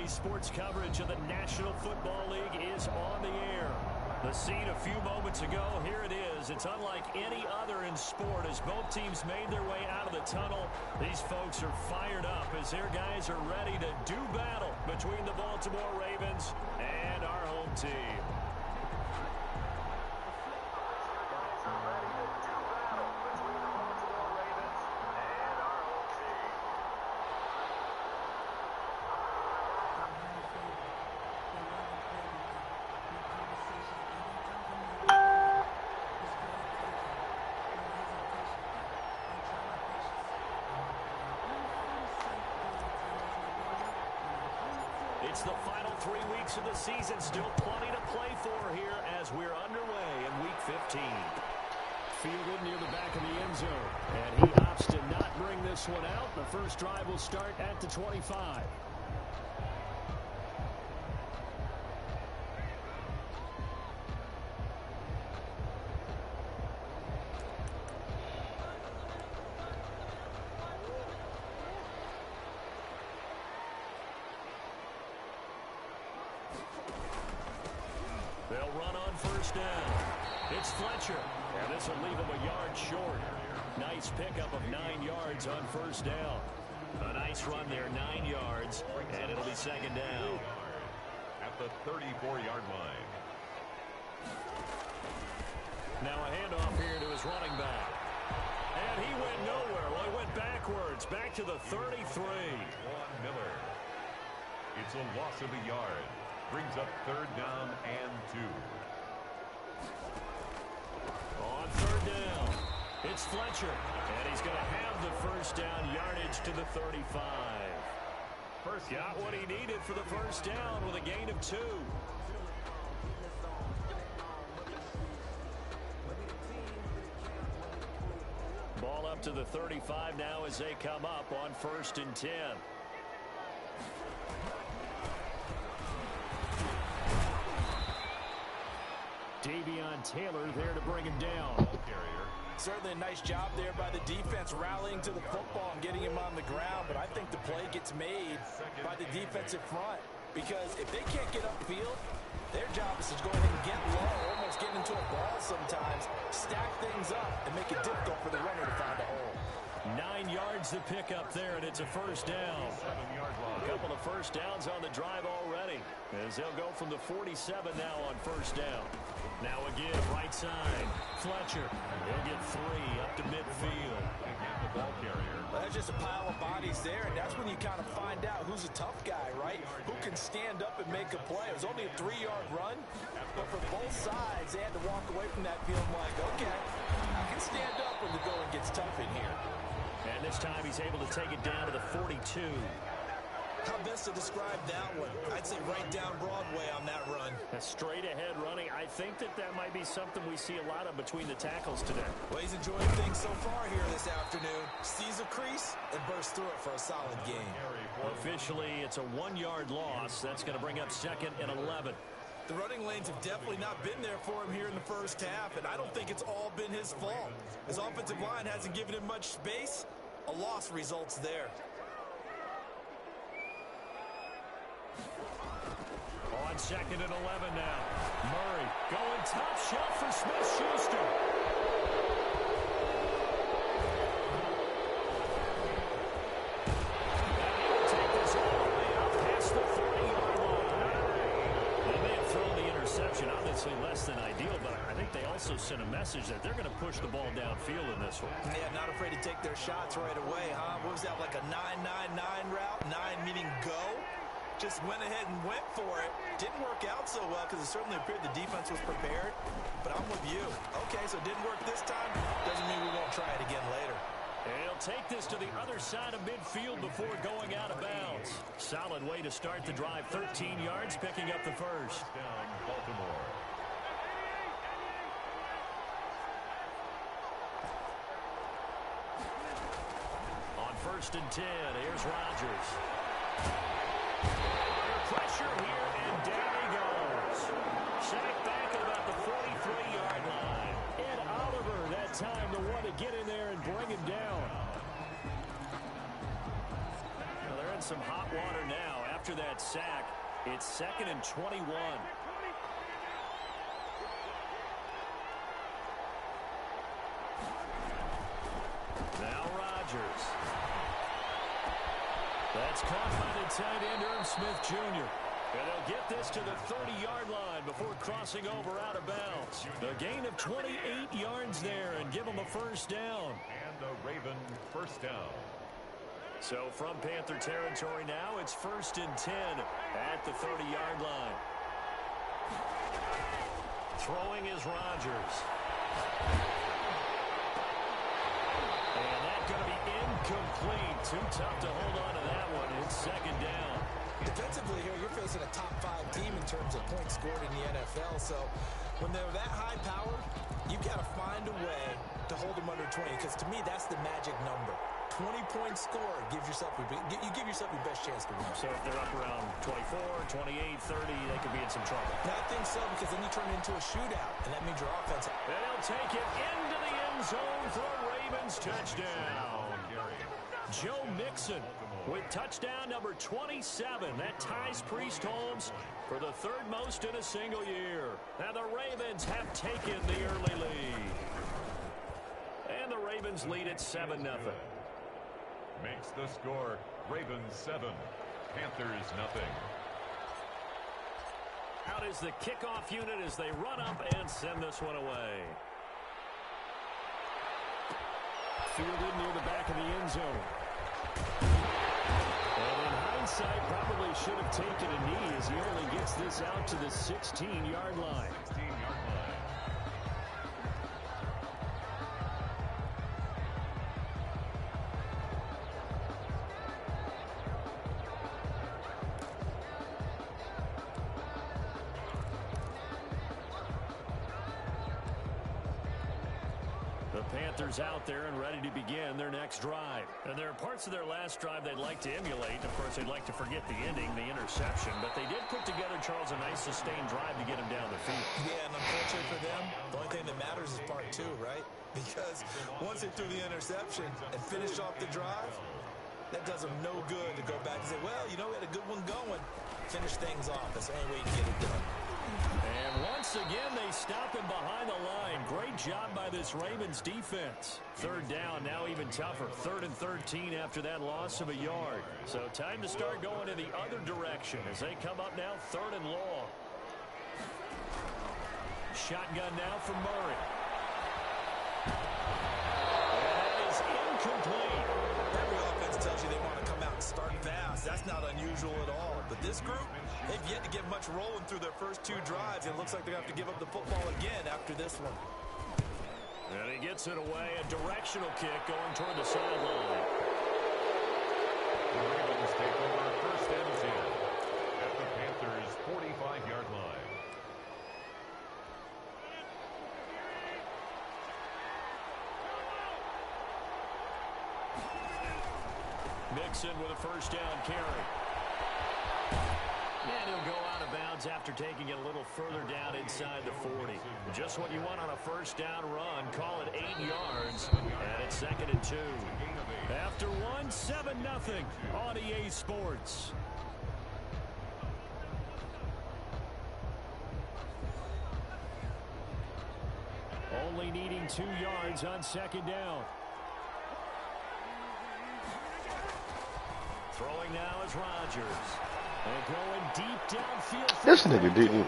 sports coverage of the National Football League is on the air. The scene a few moments ago, here it is. It's unlike any other in sport as both teams made their way out of the tunnel. These folks are fired up as their guys are ready to do battle between the Baltimore Ravens and our home team. It's the final 3 weeks of the season. Still plenty to play for here as we're underway in Week 15. Fielded near the back of the end zone. And he opts to not bring this one out. The first drive will start at the 25. They'll run on first down. It's Fletcher. And this will leave him a yard short. Nice pickup of 9 yards on first down. A nice run there, 9 yards. And it'll be second down. At the 34-yard line. Now a handoff here to his running back. And he went nowhere. Well, he went backwards. Back to the 33. Juan Miller. It's a loss of a yard. Brings up third down and 2. On third down, it's Fletcher. And he's going to have the first down yardage to the 35. Got what he needed for the first down with a gain of 2. Ball up to the 35 now as they come up on 1st and 10. Davion Taylor there to bring him down. Certainly a nice job there by the defense rallying to the football and getting him on the ground, but I think the play gets made by the defensive front because if they can't get upfield, their job is to go ahead and get low, almost get into a ball sometimes, stack things up, and make it difficult for the runner to find a hole. 9 yards to pick up there, and it's a first down. A couple of first downs on the drive already as they'll go from the 47 now on first down. Now again, right side, Fletcher. He'll get 3 up to midfield. The ball carrier. Well, there's just a pile of bodies there, and that's when you kind of find out who's a tough guy, right? Who can stand up and make a play. It was only a 3-yard run, but for both sides, they had to walk away from that field like, okay, I can stand up when the going gets tough in here. And this time he's able to take it down to the 42. How best to describe that one? I'd say right down Broadway on that run. A straight ahead running. I think that might be something we see a lot of between the tackles today. Well, he's enjoying things so far here this afternoon. Sees a crease and bursts through it for a solid gain. Officially, it's a 1-yard loss. That's going to bring up 2nd and 11. The running lanes have definitely not been there for him here in the first half, and I don't think it's all been his fault. His offensive line hasn't given him much space. A loss results there. On 2nd and 11 now. Murray going top shelf for Smith-Schuster. And he'll take this all the way up past the 40-yard line. They may have thrown the interception, obviously less than ideal, but I think they also sent a message that they're going to push the ball downfield in this one. Yeah, not afraid to take their shots right away, huh? What was that, like a 9-9-9 route? 9 meaning go? Just went ahead and went for it. Didn't work out so well because it certainly appeared the defense was prepared. But I'm with you. Okay, so it didn't work this time. Doesn't mean we won't try it again later. And he'll take this to the other side of midfield before going out of bounds. Solid way to start the drive. 13 yards, picking up the first. Down Baltimore. On 1st and 10, here's Rodgers. Under pressure here, and down he goes. Sacked back at about the 43-yard line. Ed Oliver, that time, the one to get in there and bring him down. Well, they're in some hot water now. after that sack. It's 2nd and 21. Now Rodgers. That's caught by the tight end, Irv Smith Jr. And they'll get this to the 30-yard line before crossing over out of bounds. A gain of 28 yards there and give them a first down. And the Raven first down. So from Panther territory now, it's 1st and 10 at the 30-yard line. Throwing is Rodgers. And that's going to be incomplete. Too tough to hold on to that one. It's 2nd down. Defensively here, you're facing a top-5 team in terms of points scored in the NFL. So when they're that high-powered, you've got to find a way to hold them under 20. Because to me, that's the magic number. 20-point score gives yourself you give yourself your best chance to win. So if they're up around 24, 28, 30, they could be in some trouble. I think so, because then you turn it into a shootout, and that means your offense. And they'll take it into the end zone for a Ravens touchdown. Joe Mixon with touchdown number 27. That ties Priest Holmes for the 3rd most in a single year. Now the Ravens have taken the early lead. And the Ravens lead at 7-0. Makes the score Ravens 7, Panthers nothing. Out is the kickoff unit as they run up and send this one away. Fielded near the back of the end zone. And in hindsight, probably should have taken a knee as he only gets this out to the 16-yard line. 16-yard line. Panthers out there and ready to begin their next drive. And there are parts of their last drive they'd like to emulate. Of course, they'd like to forget the ending, the interception. But they did put together, Charles, a nice sustained drive to get him down the field. Yeah, and unfortunately for them, the only thing that matters is part 2, right? Because once they threw the interception and finished off the drive, that does them no good to go back and say, well, you know, we had a good one going. Finish things off. That's the only way you can get it done. And once again, they stop him behind the line. Great job by this Ravens defense. 3rd down, now even tougher. 3rd and 13 after that loss of a yard. So time to start going in the other direction as they come up now 3rd and long. Shotgun now for Murray. And that is incomplete. Every offense tells you they want to come out and start fast. That's not unusual at all. But this group, they've yet to get much rolling through their first 2 drives. It looks like they're going to have to give up the football again after this one. And he gets it away. A directional kick going toward the sideline. The Ravens take over 1st and 10 at the Panthers' 45-yard line. Mixon with a first down carry. And he'll go out of bounds after taking it a little further down inside the 40. Just what you want on a first down run. Call it 8 yards. And it's 2nd and 2. After 1, 7-0 on EA Sports. Only needing 2 yards on 2nd down. Throwing now is Rodgers. And going deep downfield. This nigga didn't.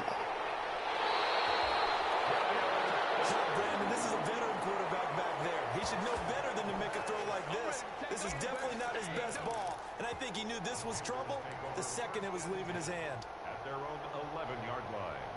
Brandon, this is a veteran quarterback back there. He should know better than to make a throw like this. This is definitely not his best ball. And I think he knew this was trouble the second it was leaving his hand. At their own 11-yard line.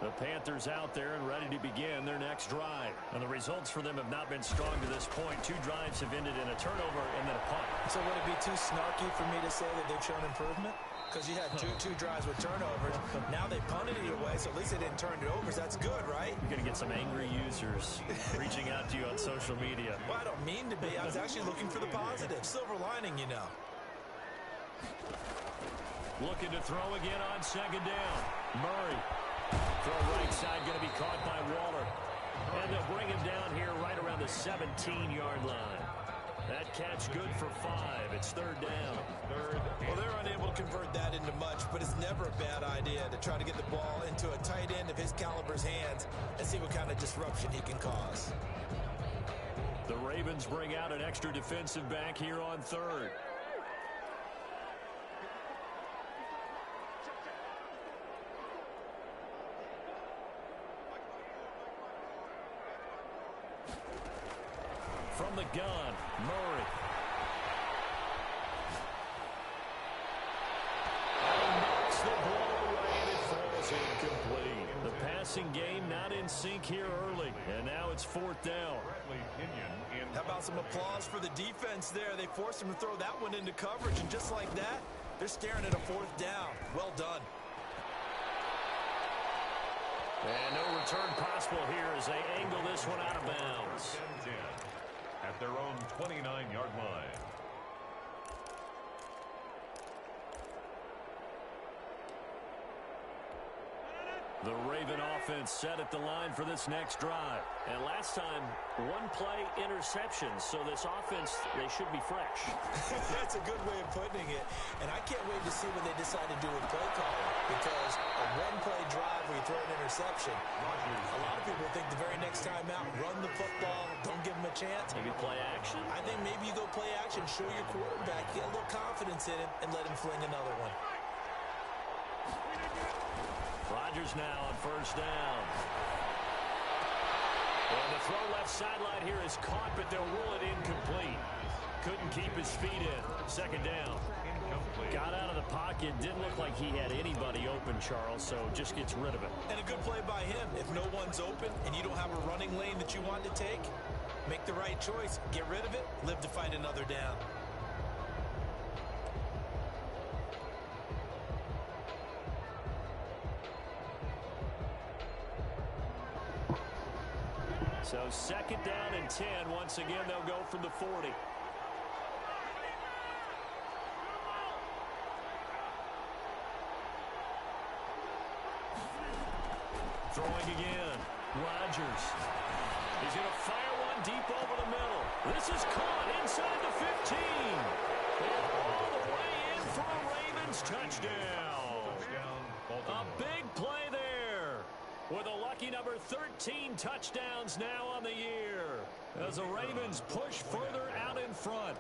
The Panthers out there and ready to begin their next drive. And the results for them have not been strong to this point. 2 drives have ended in a turnover and then a punt. So would it be too snarky for me to say that they've shown improvement? Because you had two drives with turnovers. Now they punted it away, so at least they didn't turn it over. So that's good, right? You're going to get some angry users reaching out to you on social media. Well, I don't mean to be. I was actually looking for the positive. Silver lining, you know. Looking to throw again on 2nd down. Murray. Throw right side going to be caught by Waller. And they'll bring him down here right around the 17-yard line. That catch good for 5. It's third down. Well, they're unable to convert that into much, but it's never a bad idea to try to get the ball into a tight end of his caliber's hands and see what kind of disruption he can cause. The Ravens bring out an extra defensive back here on third. From the gun, Murray. And knocks the ball away, and it falls incomplete. The passing game not in sync here early, and now it's fourth down. How about some applause for the defense there? They forced him to throw that one into coverage, and just like that, they're staring at a fourth down. Well done. And no return possible here as they angle this one out of bounds. At their own 29-yard line. The Raven offense set at the line for this next drive. And last time, one play interception. So this offense, they should be fresh. That's a good way of putting it. And I can't wait to see what they decide to do with play calling. Because a one-play drive where you throw an interception, a lot of people think the very next time out, run the football, don't give them a chance. Maybe play action? I think maybe you go play action, show your quarterback, get a little confidence in him, and let him fling another one. Rodgers now on first down. And the throw left sideline here is caught, but they'll rule it incomplete. Couldn't keep his feet in. Second down. Got out of the pocket. Didn't look like he had anybody open, Charles, so just gets rid of it. And a good play by him. If no one's open and you don't have a running lane that you want to take, make the right choice. Get rid of it. Live to fight another down. So second down and 10. Once again, they'll go from the 40. Throwing again. Rodgers. He's going to fire one deep over the middle. This is caught inside the 15. And all the way in for a Ravens touchdown. A big play there. With a lucky number 13 touchdowns now on the year. As the Ravens push further out in front.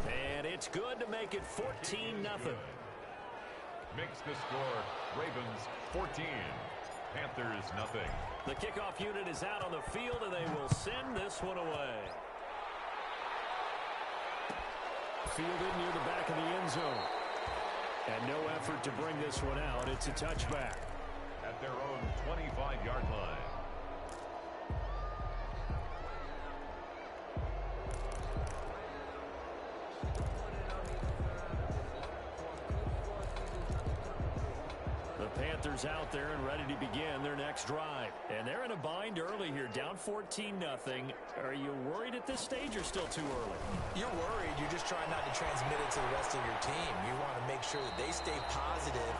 And it's good to make it 14-0. Makes the score Ravens 14, Panthers nothing. The kickoff unit is out on the field, and they will send this one away. Fielded near the back of the end zone. And no effort to bring this one out. It's a touchback. At their own 25-yard line. The Panthers out there and ready to begin their next drive. And they're in a bind early here, down 14-0. Are you worried at this stage or still too early? You're worried. You're just trying not to transmit it to the rest of your team. You want to make sure that they stay positive.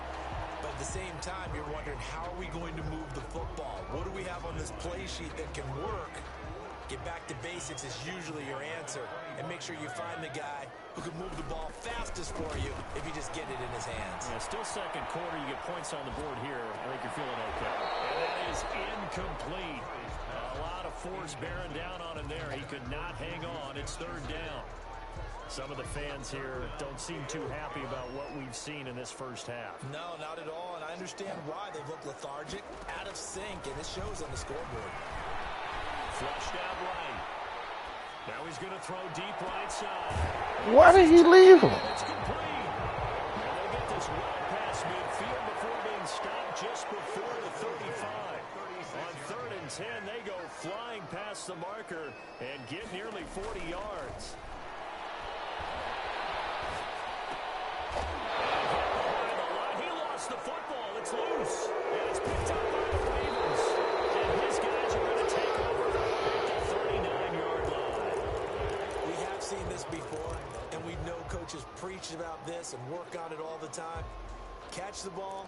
But at the same time, you're wondering, how are we going to move the football? What do we have on this play sheet that can work? Get back to basics is usually your answer. And make sure you find the guy who can move the ball fastest for you if you just get it in his hands. Yeah, still second quarter. You get points on the board here. I think you're feeling okay. And that is incomplete. A lot of force bearing down on him there. He could not hang on. It's third down. Some of the fans here don't seem too happy about what we've seen in this first half. No, not at all. And I understand why. They've looked lethargic, out of sync, and it shows on the scoreboard. Flushed out right. Now he's going to throw deep right side. Why did he leave him? It's complete. And they get this well past midfield before being stopped just before the 35. On third and 10, they go flying past the marker and get nearly 40 yards. He lost the football. It's loose. And it's picked up by the Ravens. And his guys are going to take over at the 39-yard line. We have seen this before, and we know coaches preach about this and work on it all the time. Catch the ball,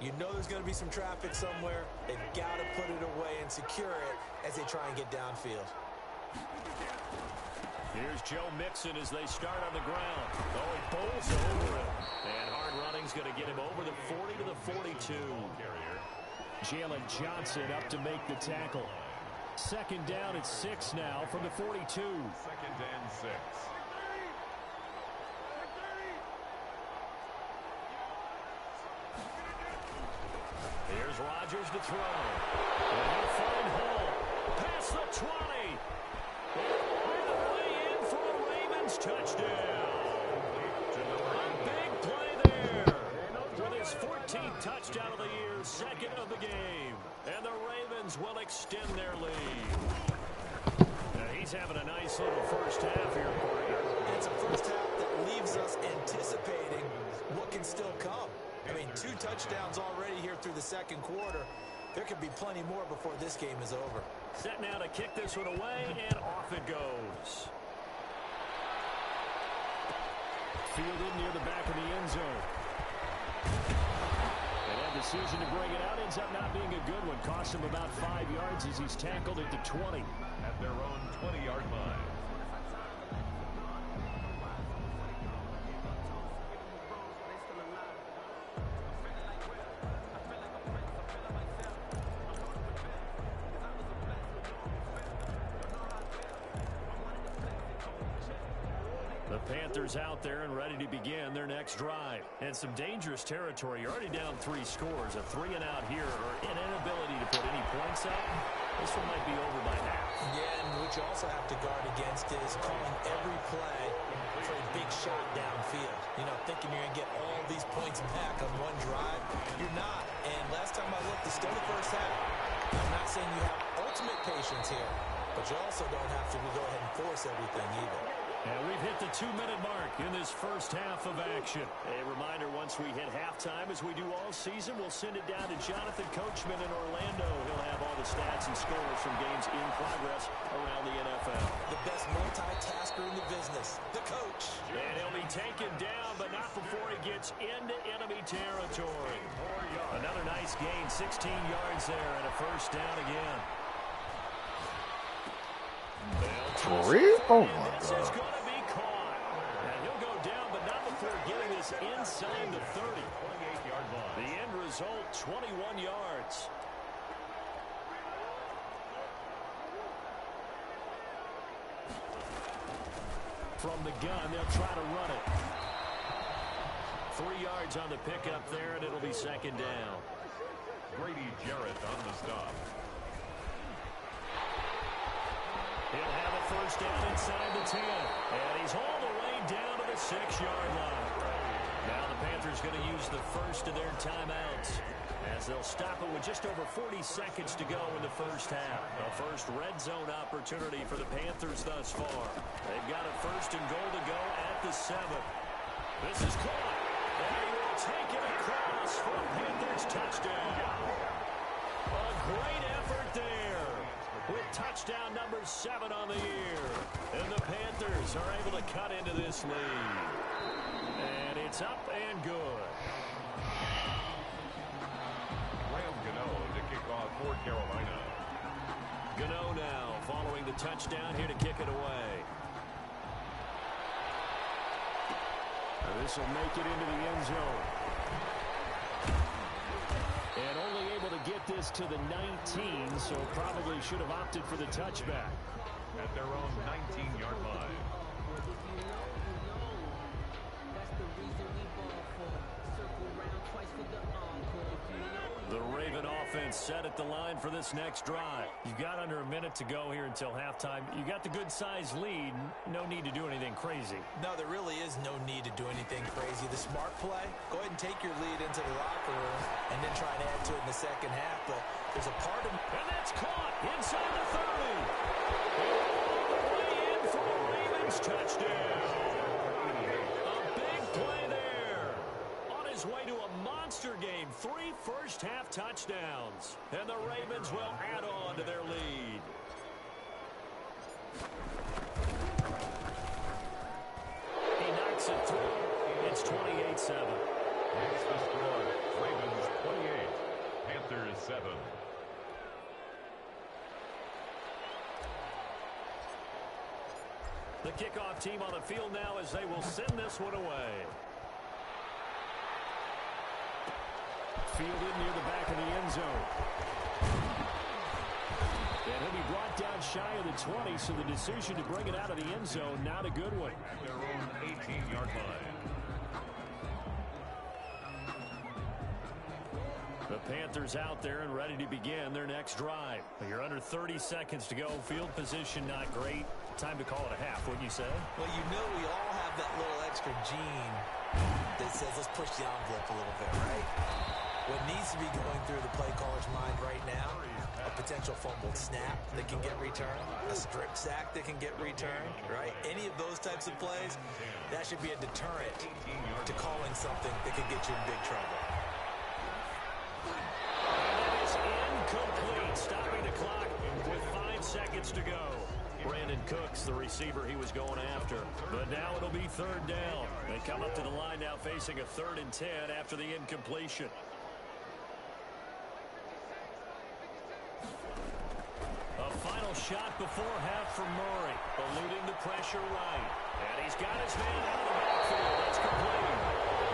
You know there's going to be some traffic somewhere. They've got to put it away and secure it as they try and get downfield. Here's Joe Mixon as they start on the ground. Oh, he pulls over him. And hard running's going to get him over the 40 to the 42. Jalen Johnson up to make the tackle. Second down at 6 now from the 42. 2nd and 6. Here's Rodgers to throw. And he'll find Hall. Past the 20. All the way in for a Ravens touchdown. A big play there. With his 14th touchdown of the year, second of the game. And the Ravens will extend their lead. Now he's having a nice little first half here, Corey. It's a first half that leaves us anticipating what can still come. I mean, 2 touchdowns already here through the second quarter. There could be plenty more before this game is over. Set now to kick this one away, and off it goes. Fielded near the back of the end zone. And that decision to bring it out ends up not being a good one. Cost him about 5 yards as he's tackled at the 20. At their own 20-yard line. The Panthers out there and ready to begin their next drive. And some dangerous territory. You're already down 3 scores. A 3 and out here, or an inability to put any points up. This one might be over by half. Yeah, and what you also have to guard against is calling every play for a big shot downfield. You know, thinking you're going to get all these points back on one drive. You're not. And last time I looked, it's still the first half. I'm not saying you have ultimate patience here, but you also don't have to go ahead and force everything either. And we've hit the 2-minute mark in this first half of action. A reminder, once we hit halftime, as we do all season, we'll send it down to Jonathan Coachman in Orlando. He'll have all the stats and scores from games in progress around the NFL. The best multitasker in the business, the coach. And he'll be taken down, but not before he gets into enemy territory. Another nice gain, 16 yards there, and a first down again. For real? Oh, my This is God. going to be caught. And he'll go down, but not before getting this inside the 30. 28-yard line. The end result, 21 yards. From the gun, they'll try to run it. 3 yards on the pickup there, and it'll be second down. Grady Jarrett on the stop. He'll have a first down inside the 10. And he's all the way down to the 6-yard line. Now the Panthers going to use the first of their timeouts as they'll stop it with just over 40 seconds to go in the first half. A first red zone opportunity for the Panthers thus far. They've got a first and goal to go at the 7. This is caught. And he will take it across for a Panthers touchdown. A great effort there, with touchdown number 7 on the year. And the Panthers are able to cut into this lead. And it's up and good. Graham Gano to kick off for Carolina. Gano now following the touchdown here to kick it away. This will make it into the end zone. And only able to get this to the 19, so probably should have opted for the touchback. At their own 19-yard line. The Raven offense set at the line for this next drive. You've got under a minute to go here until halftime. You got the good-sized lead. No need to do anything crazy. No, there really is no need to do anything crazy. The smart play, go ahead and take your lead into the locker room and then try and add to it in the second half. But there's a part of... And that's caught inside the 30. All the way in for a Ravens touchdown. A big play there. On his way to a monster game. 3 first-half touchdowns. And the Ravens will add on to their lead. He knocks it through. It's 28-7. It's the score. Ravens 28, The kickoff team on the field now as they will send this one away. Fielded near the back of the end zone. And he'll be brought down shy of the 20, so the decision to bring it out of the end zone, not a good one. At their own 18-yard line. The Panthers out there and ready to begin their next drive. You're under 30 seconds to go. Field position not great. Time to call it a half, wouldn't you say? Well, you know we all have that little extra gene that says let's push the envelope a little bit, right? What needs to be going through the play caller's mind right now, a potential fumbled snap that can get returned, a strip sack that can get returned, right? Any of those types of plays, that should be a deterrent to calling something that could get you in big trouble. That is incomplete, stopping the clock with 5 seconds to go. Brandon Cooks, the receiver he was going after. But now it'll be third down. They come up to the line now facing a 3rd and 10 after the incompletion. A final shot before half from Murray, eluding the pressure right. And he's got his man out of the backfield. That's complete.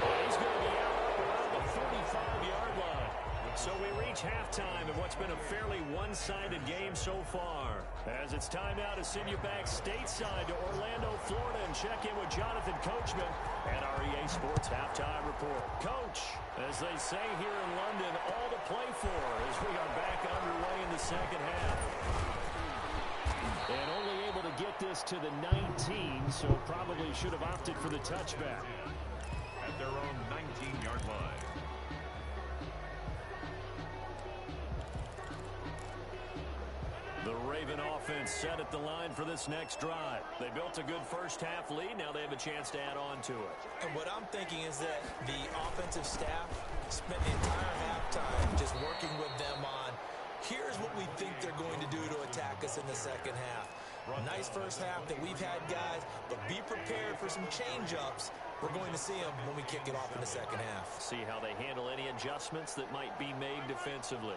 And he's going to be out around the 45-yard line. So we reach halftime in what's been a fairly one-sided game so far. As it's time now to send you back stateside to Orlando, Florida, and check in with Jonathan Coachman at our EA Sports Halftime Report. Coach, as they say here in London, all to play for as we are back underway in the second half. And only able to get this to the 19, so probably should have opted for the touchback. At their own 19-yard line. The Raven offense set at the line for this next drive. They built a good first-half lead. Now they have a chance to add on to it. And what I'm thinking is that the offensive staff spent the entire halftime just working with them on, here's what we think they're going to do to attack us in the second half. Nice first half that we've had, guys, but be prepared for some change-ups. We're going to see them when we kick it off in the second half. See how they handle any adjustments that might be made defensively.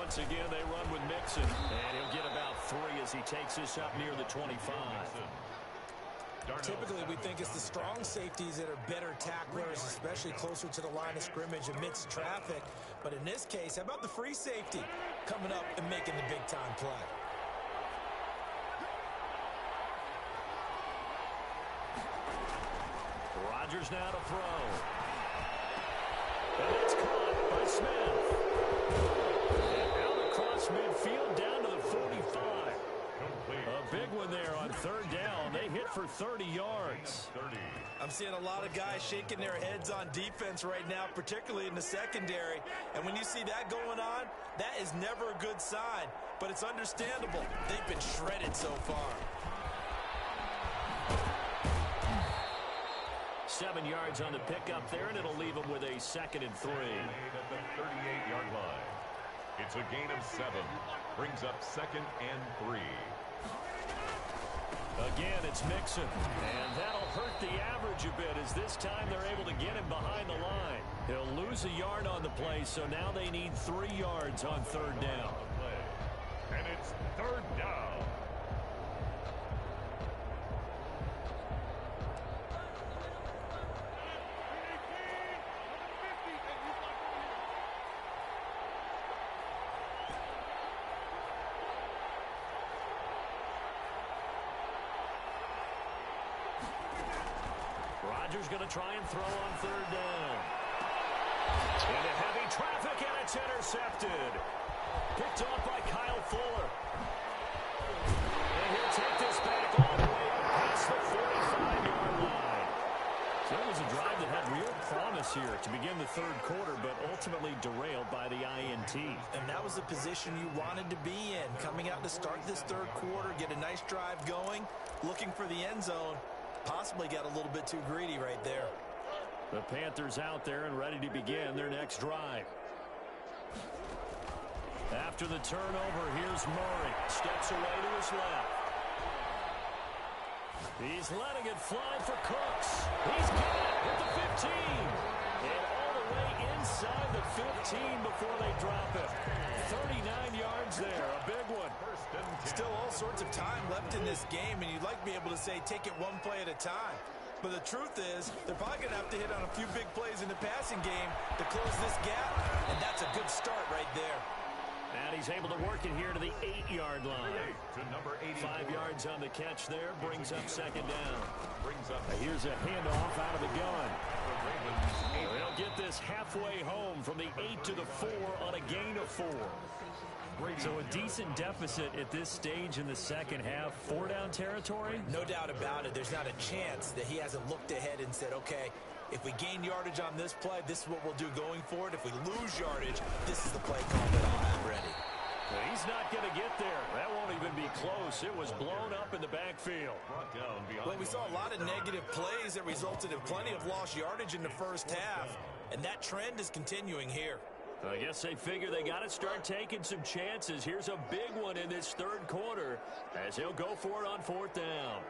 Once again, they run with Mixon, and he'll get about 3 as he takes this up near the 25. Typically, we think it's the strong safeties that are better tacklers, especially closer to the line of scrimmage amidst traffic. But in this case, how about the free safety coming up and making the big-time play? Rodgers now to throw. And it's caught by Smith. Midfield down to the 45. A big one there on third down. They hit for 30 yards. I'm seeing a lot of guys shaking their heads on defense right now, particularly in the secondary. And when you see that going on, that is never a good sign. But it's understandable. They've been shredded so far. 7 yards on the pickup there, and it'll leave them with a 2nd and 3. At the 38-yard line. It's a gain of 7. Brings up 2nd and 3. Again, it's Mixon. And that'll hurt the average a bit as this time they're able to get him behind the line. He'll lose a yard on the play, so now they need 3 yards on third down. And it's third down. Rodgers going to try and throw on third down. Into heavy traffic, and it's intercepted. Picked off by Kyle Fuller. And he'll take this back all the way up past the 45-yard line. So it was a drive that had real promise here to begin the third quarter, but ultimately derailed by the INT. And that was the position you wanted to be in. Coming out to start this third quarter, get a nice drive going, looking for the end zone. Possibly got a little bit too greedy right there. The Panthers out there and ready to begin their next drive. After the turnover, here's Murray. Steps away to his left. He's letting it fly for Cooks. He's got it at the 15. And all the way inside the 15 before they drop it. 39 yards there, a big one. Still all sorts of time left in this game, and you'd like to be able to say take it one play at a time. But the truth is, they're probably going to have to hit on a few big plays in the passing game to close this gap, and that's a good start right there. And he's able to work it here to the 8-yard line. 5 yards on the catch there, brings up second down. Here's a handoff out of the gun. They'll get this halfway home from the 8 to the 4 on a gain of 4. So a decent deficit at this stage in the second half. 4-down territory? No doubt about it. There's not a chance that he hasn't looked ahead and said, okay, if we gain yardage on this play, this is what we'll do going forward. If we lose yardage, this is the play call that I'll have ready. Well, he's not going to get there. That won't even be close. It was blown up in the backfield. Well, we saw a lot of negative plays that resulted in plenty of lost yardage in the first half, and that trend is continuing here. I guess they figure they got to start taking some chances. Here's a big one in this third quarter as he'll go for it on 4th down.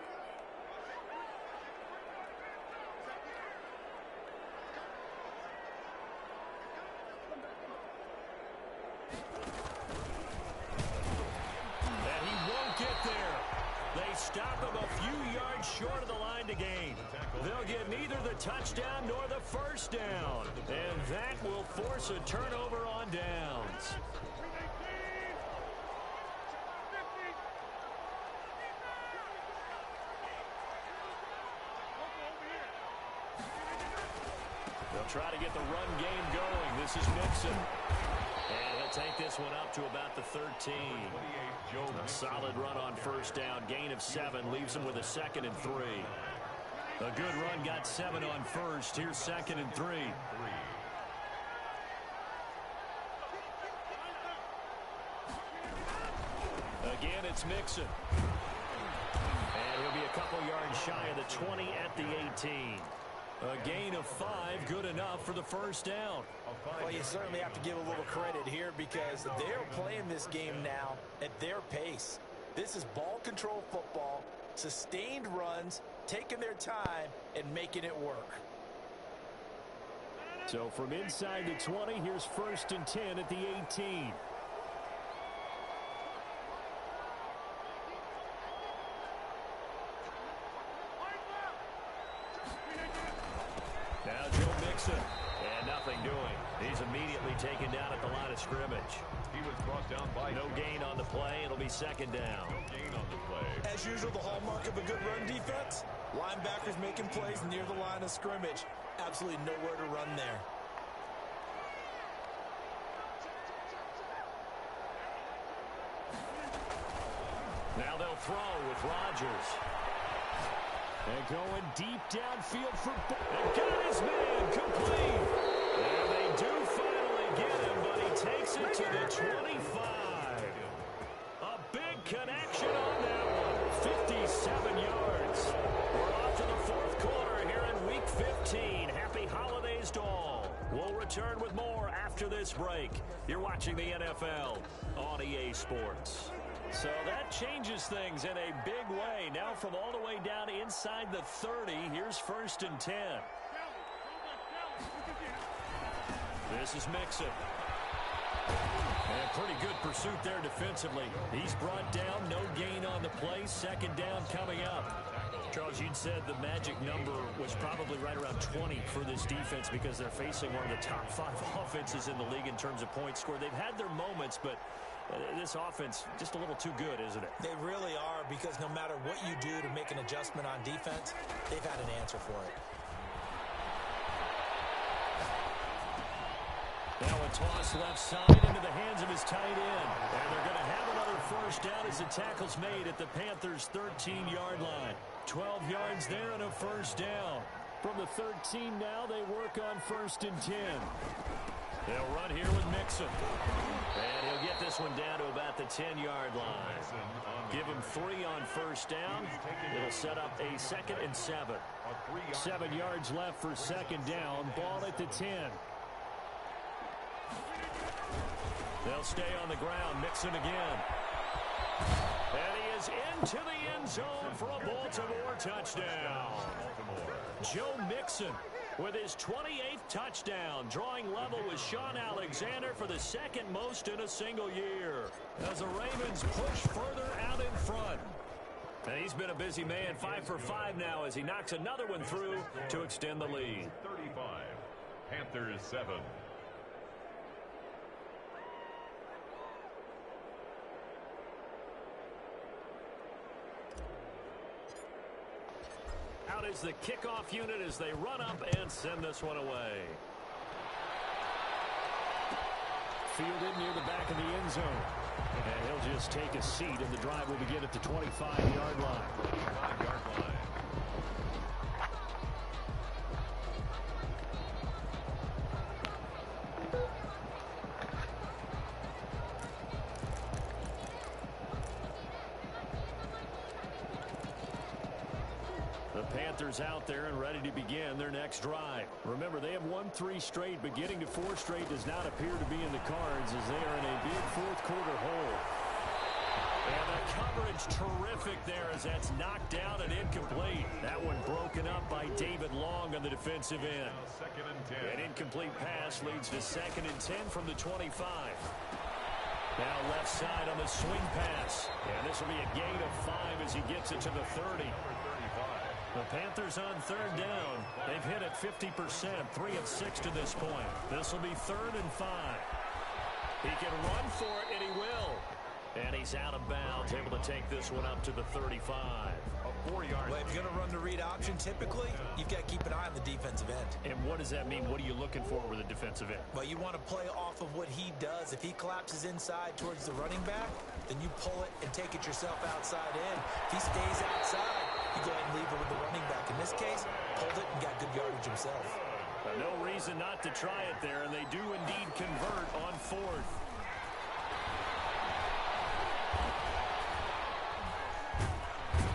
And he won't get there. They stop him a few yards short of the line to gain. They'll get neither the touchdown nor the first down. And that will force a turnover on downs. They'll try to get the run game going. This is Mixon. And he'll take this one up to about the 13. A solid run on first down. Gain of 7 leaves him with a 2nd and 3. A good run got 7 on first. Here's 2nd and 3. Again, it's Mixon. And he'll be a couple yards shy of the 20 at the 18. A gain of 5, good enough for the first down. Well, you certainly have to give a little credit here because they're playing this game now at their pace. This is ball control football, sustained runs, taking their time, and making it work. So from inside the 20, here's 1st and 10 at the 18. Now Joe Mixon, and nothing doing. He's immediately taken down at the line of scrimmage. He was brought down by no gain on the play. It'll be 2nd down. No gain on the play. As usual, the hallmark of a good run defense, linebackers making plays near the line of scrimmage. Absolutely nowhere to run there. Now they'll throw with Rodgers. And going deep downfield for... And got his man complete. And they do finally get him, but he takes it to the 25. A big connection on that one. 57 yards. We're off to the 4th quarter here in Week 15. Happy holidays to all. We'll return with more after this break. You're watching the NFL on EA Sports. So that changes things in a big way. Now from all the way down inside the 30, here's 1st and 10. This is Mixon. And pretty good pursuit there defensively. He's brought down, no gain on the play. 2nd down coming up. Charles, you'd said the magic number was probably right around 20 for this defense because they're facing one of the top 5 offenses in the league in terms of points scored. They've had their moments, but this offense just a little too good, isn't it? They really are, because no matter what you do to make an adjustment on defense, they've had an answer for it. Now a toss left side into the hands of his tight end. And they're going to have another first down as the tackle's made at the Panthers' 13-yard line. 12 yards there and a first down. From the 13 now, they work on 1st and 10. They'll run here with Mixon. And he'll get this one down to about the 10-yard line. Give him 3 on first down. It'll set up a 2nd and 7. 7 yards left for 2nd down. Ball at the 10. They'll stay on the ground. Mixon again. And he is into the end zone for a Baltimore touchdown. Joe Mixon with his 28th touchdown, drawing level with Sean Alexander for the second most in a single year, as the Ravens push further out in front. And he's been a busy man, 5 for 5 now as he knocks another one through to extend the lead. 35, Panthers 7. Out is the kickoff unit as they run up and send this one away. Fielded near the back of the end zone. And he'll just take a seat, and the drive will begin at the 25-yard line. 5-yard line. Panthers out there and ready to begin their next drive. Remember, they have won 3 straight, but getting to 4 straight does not appear to be in the cards as they are in a big fourth-quarter hole. And the coverage terrific there as that's knocked down and incomplete. That one broken up by David Long on the defensive end. Second and 10. An incomplete pass leads to 2nd and 10 from the 25. Now left side on the swing pass. And this will be a gain of 5 as he gets it to the 30. The Panthers on 3rd down. They've hit it 50%, 3 of 6 to this point. This will be 3rd and 5. He can run for it, and he will. And he's out of bounds, able to take this one up to the 35. A 4-yard. Well, if you're going to run the read option, typically, you've got to keep an eye on the defensive end. And what does that mean? What are you looking for with a defensive end? Well, you want to play off of what he does. If he collapses inside towards the running back, then you pull it and take it yourself outside in. If he stays outside, you go ahead and leave it with the running back. In this case, pulled it and got good yardage himself. No reason not to try it there, and they do indeed convert on 4th.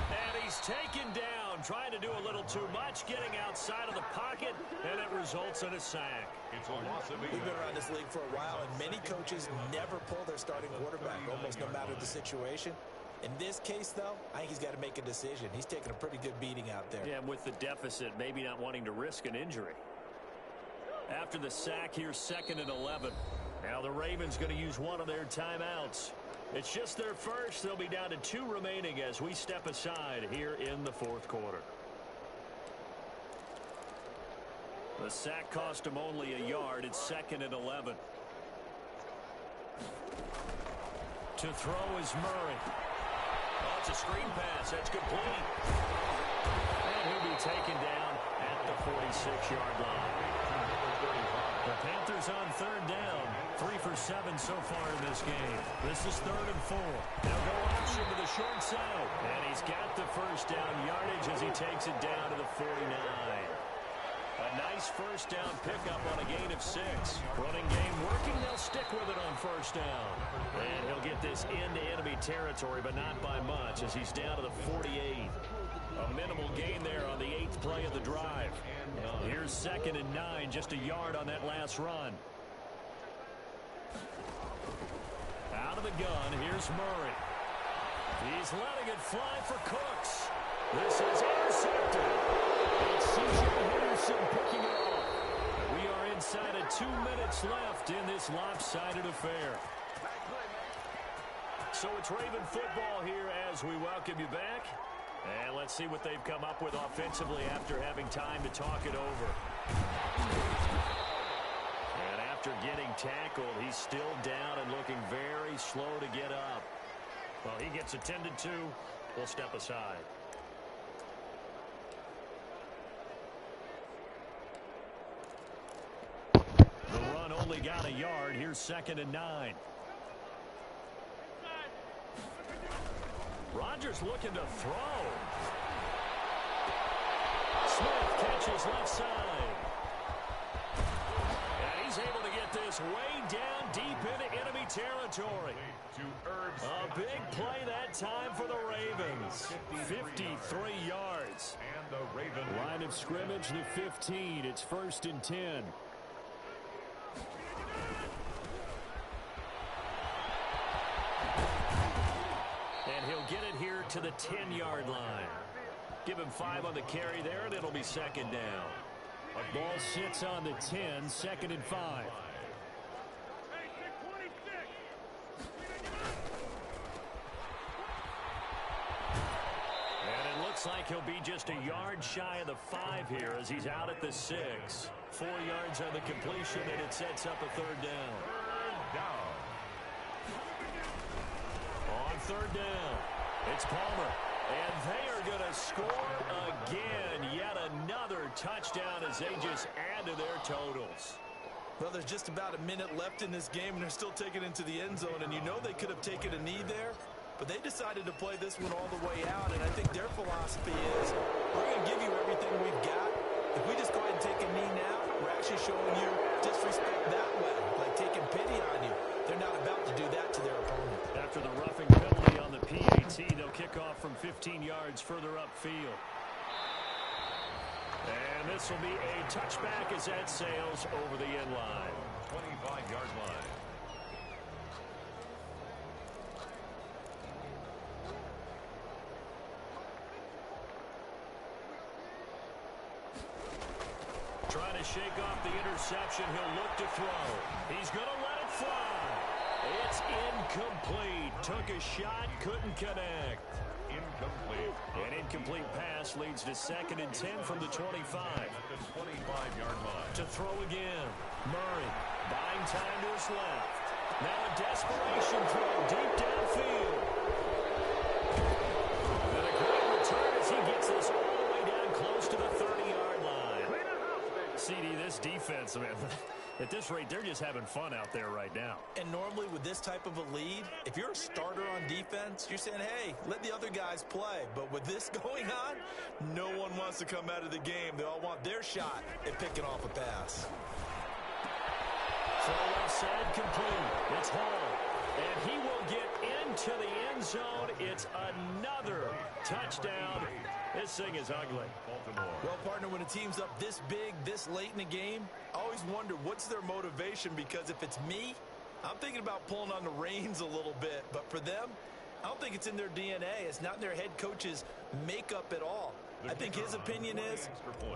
And he's taken down, trying to do a little too much, getting outside of the pocket, and it results in a sack. It's a loss of 8. We've been around this league for a while, and many coaches never pull their starting quarterback, almost no matter the situation. In this case, though, I think he's got to make a decision. He's taking a pretty good beating out there. Yeah, and with the deficit, maybe not wanting to risk an injury. After the sack, here's 2nd and 11. Now the Ravens going to use one of their timeouts. It's just their first. They'll be down to 2 remaining as we step aside here in the 4th quarter. The sack cost him only a yard. It's 2nd and 11. To throw is Murray. Oh, it's a screen pass. That's complete. And he'll be taken down at the 46-yard line. The Panthers on 3rd down. 3 for 7 so far in this game. This is 3rd and 4. They'll go option to the short side. And he's got the first down yardage as he takes it down to the 49. A nice first down pickup on a gain of 6. Running game working. They'll stick with it on 1st down. And he'll get this into enemy territory, but not by much as he's down to the 48. A minimal gain there on the 8th play of the drive. Here's 2nd and 9, just a yard on that last run. Out of the gun, here's Murray. He's letting it fly for Cooks. This is intercepted. It's C.J. Henderson picking it off. We are inside of 2 minutes left in this lopsided affair. So it's Raven football here as we welcome you back. And let's see what they've come up with offensively after having time to talk it over. And after getting tackled, he's still down and looking very slow to get up. Well, he gets attended to. We'll step aside. The run only got a yard. Here's 2nd and 9. Rodgers looking to throw. Smith catches left side. And he's able to get this way down deep into enemy territory. A big play that time for the Ravens. 53 yards. And the Ravens. Line of scrimmage to 15. It's 1st and 10. And he'll get it here to the 10-yard line. Give him 5 on the carry there, and it'll be 2nd down. Ball sits on the 10, 2nd and 5. Looks like he'll be just a yard shy of the 5 here as he's out at the 6. 4 yards on the completion, and it sets up a 3rd down. On 3rd down, it's Palmer. And they are going to score again. Yet another touchdown as they just add to their totals. Well, there's just about a minute left in this game, and they're still taking it into the end zone. And you know they could have taken a knee there, but they decided to play this one all the way out. And I think their philosophy is, we're going to give you everything we've got. If we just go ahead and take a knee now, we're actually showing you disrespect that way, like taking pity on you. They're not about to do that to their opponent. After the roughing penalty on the PAT, they'll kick off from 15 yards further upfield. And this will be a touchback as that sails over the end line. 25-yard line. Trying to shake off the interception. He'll look to throw. He's going to let it fly. It's incomplete. Took a shot, couldn't connect. Incomplete. An incomplete pass leads to 2nd and 10 from the 25. At the 25-yard line. To throw again. Murray buying time to his left. Now a desperation throw deep downfield. And a great return as he gets this all the way down close to the 30-yard line. CD, this defense, man, at this rate, they're just having fun out there right now. And normally with this type of a lead, if you're a starter on defense, you're saying, hey, let the other guys play. But with this going on, no one wants to come out of the game. They all want their shot at picking off a pass. Throw left side complete. It's Hall. And he will get into the end zone. It's another touchdown. This thing is ugly. Well, partner, when a team's up this big, this late in the game, I always wonder what's their motivation, because if it's me, I'm thinking about pulling on the reins a little bit. But for them, I don't think it's in their DNA. It's not in their head coach's makeup at all. I think his opinion is,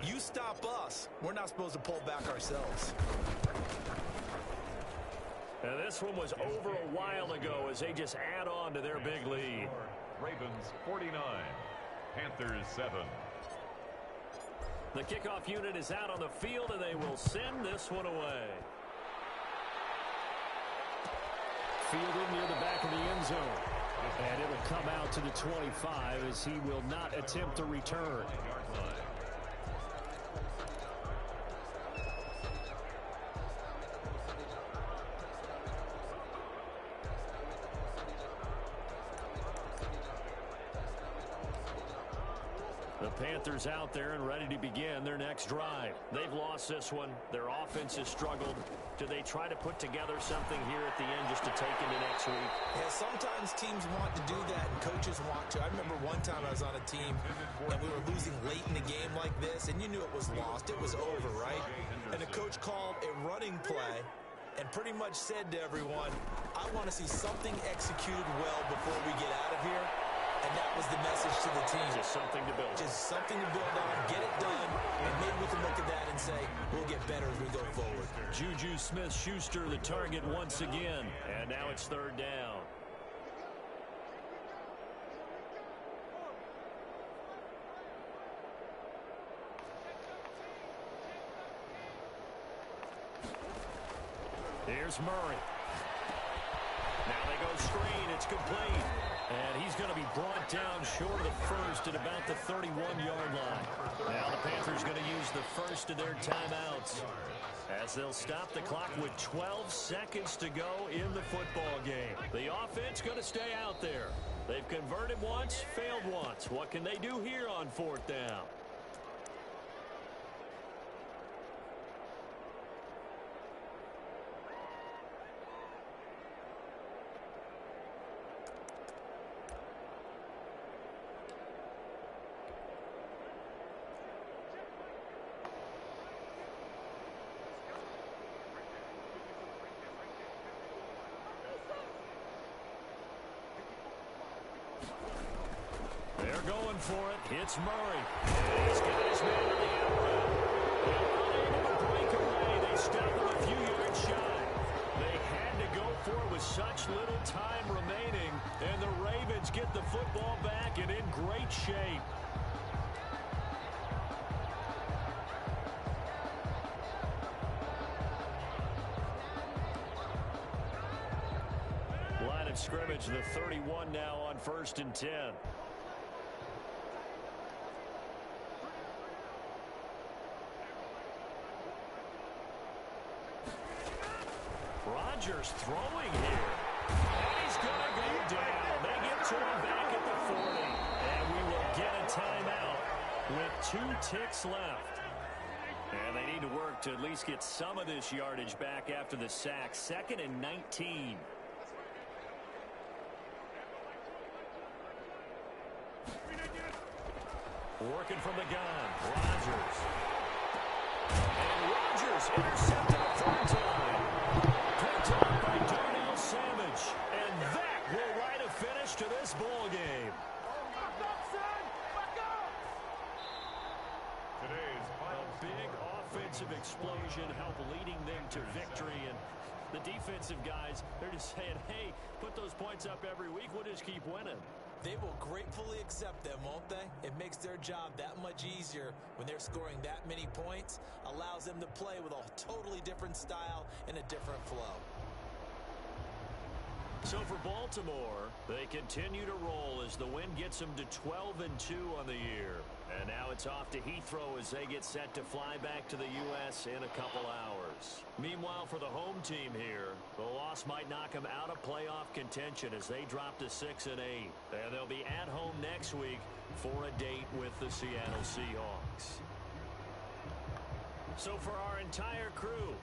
you stop us, we're not supposed to pull back ourselves. And this one was over a while ago as they just add on to their big lead. Ravens 49, Panthers 7. The kickoff unit is out on the field, and they will send this one away. Fielded near the back of the end zone. And it'll come out to the 25 as he will not attempt to return. The Panthers out there and ready to begin their next drive. They've lost this one. Their offense has struggled. Do they try to put together something here at the end just to take into next week? Yeah, sometimes teams want to do that and coaches want to. I remember one time I was on a team and we were losing late in the game like this, and you knew it was lost. It was over, right? And the coach called a running play and pretty much said to everyone, I want to see something executed well before we get out of here. And that was the message to the team. Just something to build. Just something to build on, get it done, and maybe we can look at that and say, we'll get better as we go forward. Juju Smith-Schuster the target once again. And now it's 3rd down. Here's Murray. Now they go screen. It's complete. And he's going to be brought down short of the first at about the 31-yard line. Now the Panthers going to use the first of their timeouts as they'll stop the clock with 12 seconds to go in the football game. The offense going to stay out there. They've converted once, failed once. What can they do here on 4th down? They're going for it. It's Murray. He's got his man to the end. Unable to break away. They stop them a few yards shy. They had to go for it with such little time remaining, and the Ravens get the football back and in great shape. Line of scrimmage, the 31 now on 1st and 10. Rodgers throwing here. And he's going to go down. They get to him back at the 40. And we will get a timeout with 2 ticks left. And they need to work to at least get some of this yardage back after the sack. 2nd and 19. Working from the gun. Rodgers. And Rodgers intercepted a 3rd time. Picked off by Darnell Savage. And that will write a finish to this ball game. Today's final A big offensive explosion helped leading them to victory. And the defensive guys, they're just saying, hey, put those points up every week. We'll just keep winning. They will gratefully accept them, won't they? It makes their job that much easier when they're scoring that many points. Allows them to play with a totally different style and a different flow. So for Baltimore, they continue to roll as the win gets them to 12-2 on the year. And now it's off to Heathrow as they get set to fly back to the U.S. in a couple hours. Meanwhile, for the home team here, the loss might knock them out of playoff contention as they drop to 6-8. And they'll be at home next week for a date with the Seattle Seahawks. So for our entire crew,